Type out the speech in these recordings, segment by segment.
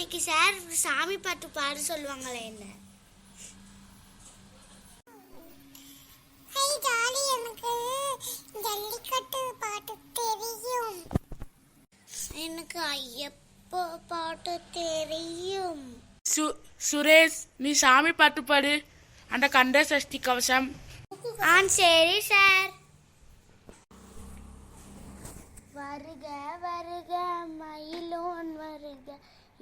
இன்னைக்கு சார் சாமி பாட்டு பாட சொல்லுவாங்களே என்ன? எனக்கு ஜல்லிக்கட்டு பாட்டு தெரியும். எனக்கு ஐயப்ப பாட்டு தெரியும். சுரேஷ், நீ சாமி பாட்டு பாடு. அந்த கந்த சஷ்டி கவசம். சரி சார். வருக வருக மயிலோன் வருக,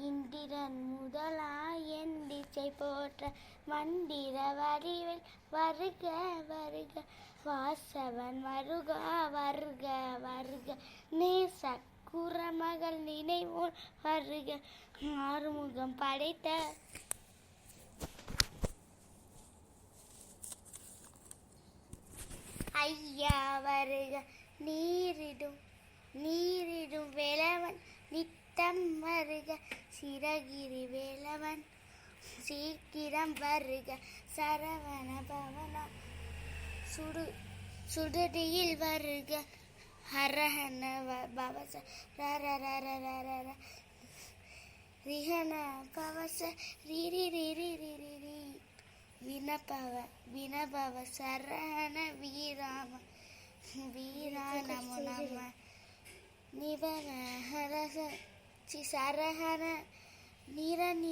இந்திரன் முதலா என் திசை போற்ற, மந்திர வடிவில் வருக வருக, வாசவன் வருக வருக வருக, நேச குரமகள் நினைவோன் வருக, ஆறுமுகம் படைத்த ஐயா வருக, நீரிடும் வேலவன் நித்தம் வருக, சிறகிரி வேலவன் சீக்கிரம் வருக, சரவண பவனா சுடடியில் வருக, ஹரஹன பவச ரிஹன பவச ரிரி வினபவ சரஹன வீராம வீரா நமோ நம நிவன ஹரச சரஹன நிரன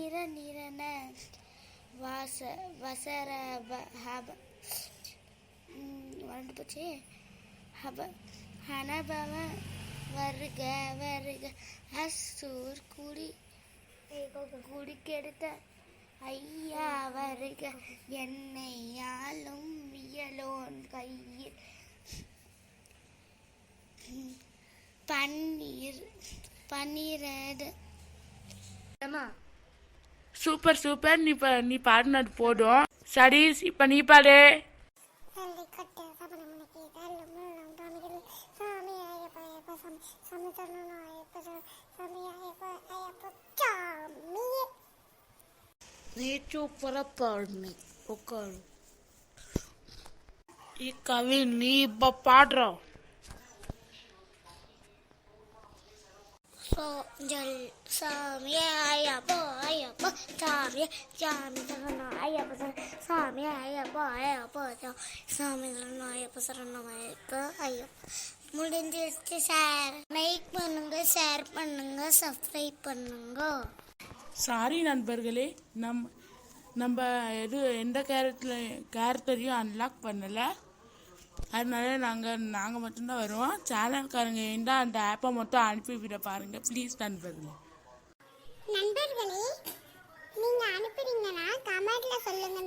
வசர ஹப வளர்ந்து போச்சு ஹப ஹனபவ வருக வருக, அசூர் குடிக்கெடுத்த ஐயா வருக, என்னை ஆளும் வியலோன் கையில் பன்னீரது. Super super. நீ பாடினது போதும். சரி, இப்ப நீ பாடு. நீ சூப்பரா பாடுனே. உட்காரு. கவி, நீ இப்ப பாடுற. சாமி ஐயப்போ ஐயப்போ, சாமி சாமி சரணம் ஐயப்ப சாமி ஐயப்போ ஐயப்போ, சாமி சரணம் ஐயப்ப சரணம் ஐயப்போ ஐயப்போ. முடிஞ்சிருச்சு சார். லைக் பண்ணுங்க, ஷேர் பண்ணுங்க, சப்ஸ்கிரைப் பண்ணுங்க. சாரி நண்பர்களே, நம்ம எந்த கேரக்டரையும் அன்லாக் பண்ணலை. அதனால நாங்கள் மட்டும்தான் வருவோம். சேனல்காரங்க ஏண்டா அந்த ஆப்பை மட்டும் அனுப்பிவிட பாருங்க ப்ளீஸ் நண்பர்களே. நீங்க அனுப்புறீங்கன்னா கமெண்ட்ல சொல்லுங்க